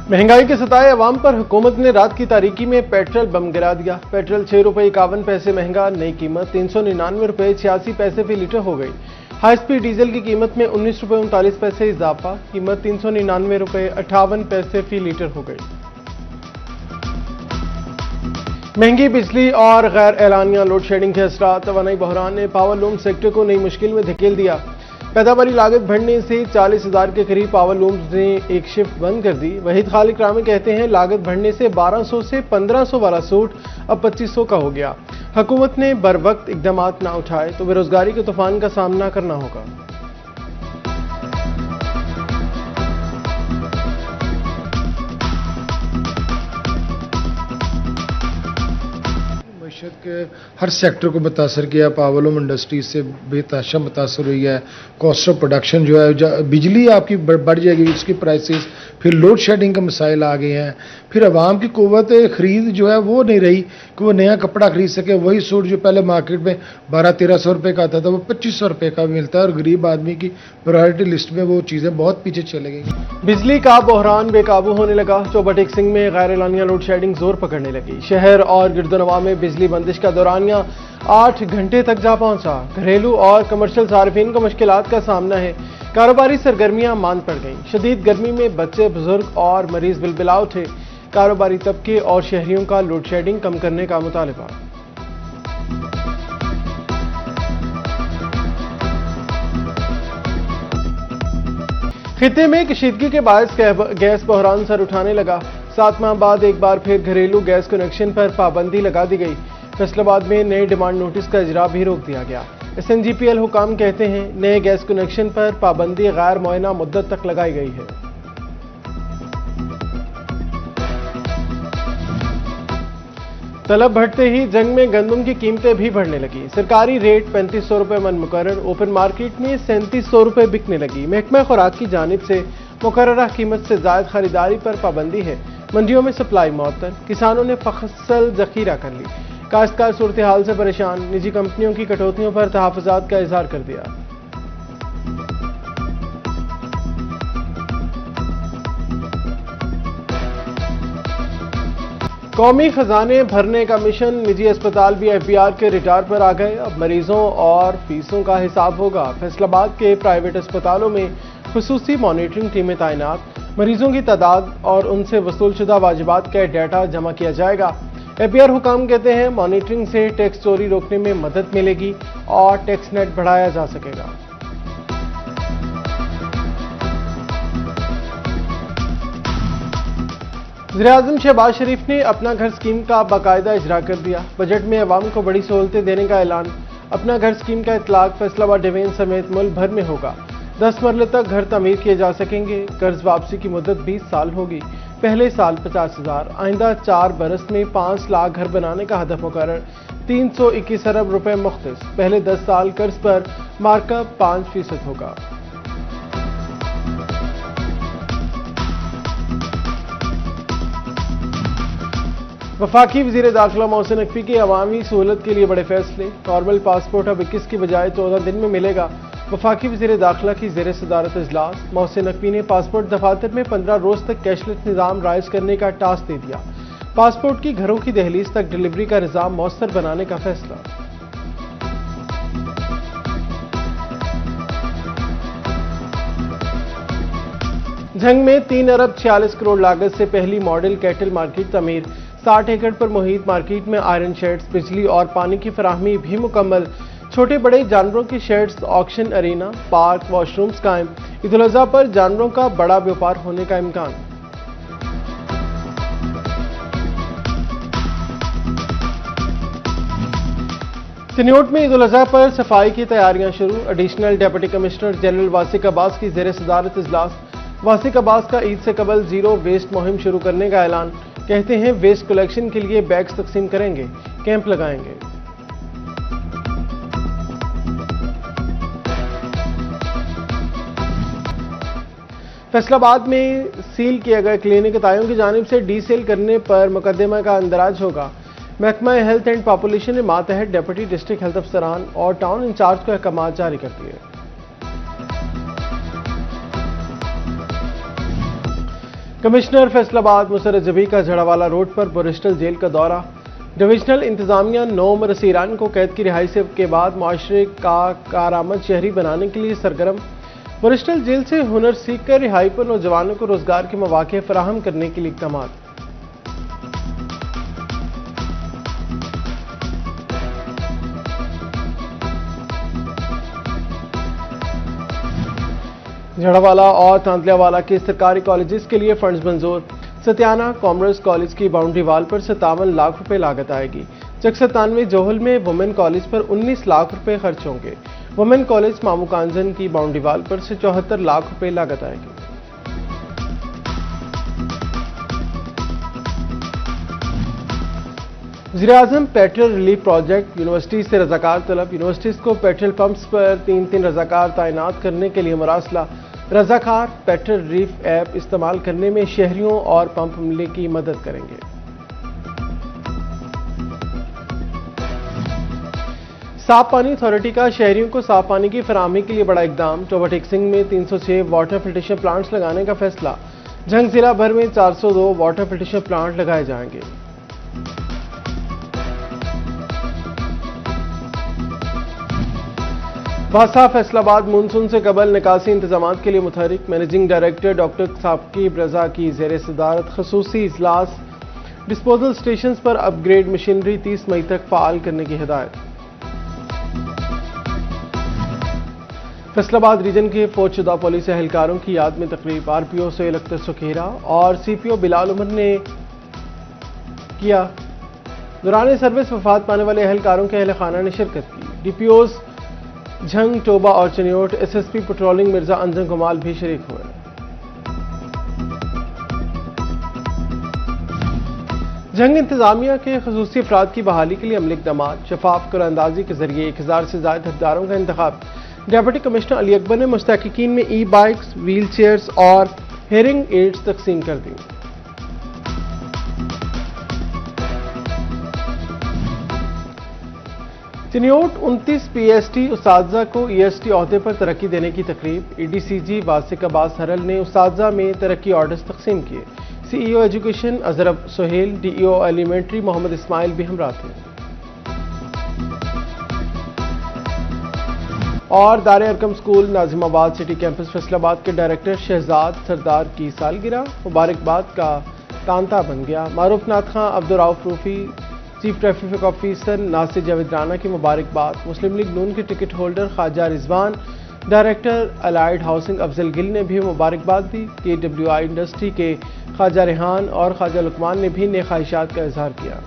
महंगाई के सताए अवाम पर हुकूमत ने रात की तारीकी में पेट्रोल बम गिरा दिया। पेट्रोल 6 रुपये 51 पैसे महंगा, नई कीमत 399 रुपये 86 पैसे फी लीटर हो गई। हाई स्पीड डीजल की कीमत में 19 रुपये 39 पैसे इजाफा, कीमत 399 रुपये 58 पैसे फी लीटर हो गई। महंगी बिजली और गैर एलानिया लोड शेडिंग के असरात। तवानाई बहरान ने पावर लूम सेक्टर को नई मुश्किल में धकेल दिया। पैदावारी लागत बढ़ने से 40,000 के करीब पावर लूम्स ने एक शिफ्ट बंद कर दी। वहीद खालिक रामी कहते हैं लागत बढ़ने से 1200 से 1500 वाला सूट अब 2500 का हो गया। हुकूमत ने बर वक्त इकदामात ना उठाए तो बेरोजगारी के तूफान का सामना करना होगा। के हर सेक्टर को मुतासर किया। पावरलूम इंडस्ट्री से बेतहाशा मुतासर हुई है। कॉस्ट ऑफ प्रोडक्शन जो है, बिजली आपकी बढ़ जाएगी, उसकी प्राइसेस, फिर लोड शेडिंग के मसाइल आ गए हैं। फिर आवाम की कुव्वत खरीद जो है वो नहीं रही कि वो नया कपड़ा खरीद सके। वही सूट जो पहले मार्केट में 1200-1300 रुपये का आता था वो 2500 रुपये का मिलता है, और गरीब आदमी की प्रायोरिटी लिस्ट में वो चीज़ें बहुत पीछे चले गई। बिजली का बहरान बेकाबू होने लगा। चौबा टेक सिंह में गैर एलानिया लोड शेडिंग जोर पकड़ने लगी। शहर और गिरदोनवा में बिजली बंदिश का दौरानिया 8 घंटे तक जा पहुंचा। घरेलू और कमर्शियल सार्फिन को मुश्किलात का सामना है। कारोबारी सरगर्मियां मांद पड़ गईं। शदीद गर्मी में बच्चे, बुजुर्ग और मरीज बिलबिला उठे। कारोबारी तबके और शहरियों का लोड शेडिंग कम करने का मुतालबा। खित्ते में कशीदगी के बायस गैस बहरान सर उठाने लगा। 7 माह बाद एक बार फिर घरेलू गैस कनेक्शन पर पाबंदी लगा दी गई। फैसलाबाद में नए डिमांड नोटिस का इजरा भी रोक दिया गया। SNGPL हुकाम कहते हैं नए गैस कनेक्शन पर पाबंदी गैर मुअय्यना मुद्दत तक लगाई गई है। तलब बढ़ते ही जंग में गंदम की कीमतें भी बढ़ने लगी। सरकारी रेट 3500 रुपये मन मुकर्रर, ओपन मार्केट में 3700 रुपये बिकने लगी। महकमा खुराक की जानिब से मुकर्ररा कीमत से जायद खरीदारी पर पाबंदी है। मंडियों में सप्लाई मुअत्तल, किसानों ने फसल जखीरा कर ली। काश्तकार सूरत हाल से परेशान, निजी कंपनियों की कटौतियों पर तहफ़्फ़ुज़ात का इजहार कर दिया। कौमी खजाने भरने का मिशन। निजी अस्पताल भी FBR के रिटार पर आ गए। अब मरीजों और फीसों का हिसाब होगा। फैसलाबाद के प्राइवेट अस्पतालों में खुसूसी मॉनिटरिंग टीमें तैनात। मरीजों की तादाद और उनसे वसूलशुदा वाजिबात का डाटा जमा किया जाएगा। FBR हुकाम कहते हैं मॉनिटरिंग से टैक्स चोरी रोकने में मदद मिलेगी और टैक्स नेट बढ़ाया जा सकेगा। वज़ीर-ए-आज़म शहबाज शरीफ ने अपना घर स्कीम का बाकायदा इजरा कर दिया। बजट में अवाम को बड़ी सहूलतें देने का ऐलान। अपना घर स्कीम का इतलाक फैसलाबाद डिवीजन समेत मुल्क भर में होगा। 10 मरले तक घर तमीर किए जा सकेंगे। कर्ज वापसी की मुद्दत 20 साल होगी। पहले साल 50,000, आइंदा 4 बरस में 5 लाख घर बनाने का हदफ मुकर्रर। 321 अरब रुपए मुख्तस। पहले 10 साल कर्ज पर मार्कअप 5% होगा। वफाकी वज़ीर दाखिला मोहसिन नकवी के अवामी सहूलत के लिए बड़े फैसले। नॉर्मल पासपोर्ट अब 21 की बजाय 14 दिन में मिलेगा। वफाकी वज़ीर दाखिला की ज़ेर सदारत इजलास। मोहसिन नकवी ने पासपोर्ट दफातर में 15 रोज तक कैशलेस निज़ाम राइज करने का टास्क दे दिया। पासपोर्ट की घरों की दहलीज तक डिलीवरी का निज़ाम मौसर बनाने का फैसला। जंग में 3 अरब 46 करोड़ लागत से पहली मॉडल कैटल मार्केट तमीर। 60 एकड़ पर मुहित मार्केट में आयरन शेड्स, बिजली और पानी की फराहमी भी मुकम्मल। छोटे बड़े जानवरों की sheds, auction arena, park, washrooms कायम। ईद उल अज़हा पर जानवरों का बड़ा व्यापार होने का इम्कान। सिन्योट में ईद उल अज़हा पर सफाई की तैयारियां शुरू। Additional deputy commissioner general वासिक Abbas की ज़ेर सदारत इजलास। वासिक अब्बास का ईद से कबल जीरो वेस्ट मुहिम शुरू करने का ऐलान। कहते हैं वेस्ट कलेक्शन के लिए बैग्स तकसीम करेंगे, कैंप लगाएंगे। फैसलाबाद में सील किए गए क्लिनिक तायों की जानिब से डीसेल करने पर मुकदमा का अंदराज होगा। महकमा हेल्थ एंड पॉपुलेशन ने मातहत डिप्टी डिस्ट्रिक्ट हेल्थ अफसरान और टाउन इंचार्ज को अहकाम जारी कर दिए। कमिश्नर फैसलाबाद मुसर्रत जबी का जड़ावाला रोड पर बोरिस्टल जेल का दौरा। डिविजनल इंतजामिया 9 मरसीरान को कैद की रिहाई के बाद मुआशरे का कारआमद शहरी बनाने के लिए सरगर्म। बोरिस्टल जेल से हुनर सीख कर रिहाई पर नौजवानों को रोजगार के मौके फराहम करने के लिए इक़दाम। झड़ावाला और तांतलियावाला के सरकारी कॉलेजेस के लिए फंड्स मंजूर। सत्याना कॉमर्स कॉलेज की बाउंड्री वाल पर 57 लाख रुपए लागत आएगी। चक 97 जोहल में वुमेन कॉलेज पर 19 लाख रुपए खर्च होंगे। वुमेन कॉलेज मामू कांजन की बाउंड्री वाल पर से 74 लाख रुपए लागत आएगी। वज़ीर-ए-आज़म पेट्रोल रिलीफ प्रोजेक्ट यूनिवर्सिटी से रजाकार तलब। यूनिवर्सिटीज को पेट्रोल पंप्स पर 3 रजाकार तैनात करने के लिए मरासला। रजाकार पेट्रोल रिलीफ ऐप इस्तेमाल करने में शहरियों और पंप अमले की मदद करेंगे। साफ पानी अथॉरिटी का शहरियों को साफ पानी की फराहमी के लिए बड़ा इकदाम। टोबा टेकसिंग में 306 वाटर फिल्ट्रेशन प्लांट्स लगाने का फैसला। झंग जिला भर में 402 वाटर फिल्ट्रेशन प्लांट लगाए जाएंगे। भासा फैसलाबाद मानसून से कबल निकासी इंतजामात के लिए मुतहरिक। मैनेजिंग डायरेक्टर डॉक्टर साकिब रजा की ज़ेर सदारत खसूसी इजलास। डिस्पोजल स्टेशन पर अपग्रेड मशीनरी 30 मई तक फाल करने की हिदायत। फैसलाबाद रीजन के फौजशुदा पुलिस एहलकारों की याद में तकरीब। आरपीओ सोहेल अख्तर सुखेरा और सीपीओ बिलाल उमर ने किया। दौरान सर्विस वफात पाने वाले एहलकारों के अहल खाना ने शिरकत की। डीपीओज झंग टोबा और चनियोट एसएसपी पेट्रोलिंग मिर्जा अंजन कमाल भी शरीक हुए। झंग इंतजामिया के खसूसी अफराद की बहाली के लिए अमली इक़दाम। शफाफ कुरानंदाजी के जरिए 1000 से ज्यादा हकदारों का इंतखाब। डिप्टी कमिश्नर अली अकबर ने मुस्तहक़क़ीन में ई बाइक्स, व्हील चेयर्स और हेयरिंग एड्स तकसीम कर दी। चिन्योट 29 पीएसटी उस्तादजा को ईएसटी ओहदे पर तरक्की देने की तकरीब। ईडीसीजी वासिक अब्बास हरल ने उस्तादजा में तरक्की ऑर्डर्स तकसीम किए। सीईओ एजुकेशन अजरब सोहेल, डीईओ एलिमेंट्री मोहम्मद इस्माइल भी हमरा थे। और Dare Arqam school Nazimabad city campus Faisalabad के डायरेक्टर शहजाद सरदार की सालगिरह मुबारकबाद का तांता बन गया। Maroof Nath Khan, Abdurrauf Raufi, chief traffic officer Nasir Javed Rana की मुबारकबाद। मुस्लिम लीग नून के ticket holder Khawaja Rizwan, director allied housing Afzal Gill ने भी मुबारकबाद दी। केडब्ल्यूआई इंडस्ट्री के ख्वाजा रेहान और ख्वाजा लुकमान ने भी नेक ख्वाहिशात का इजहार किया।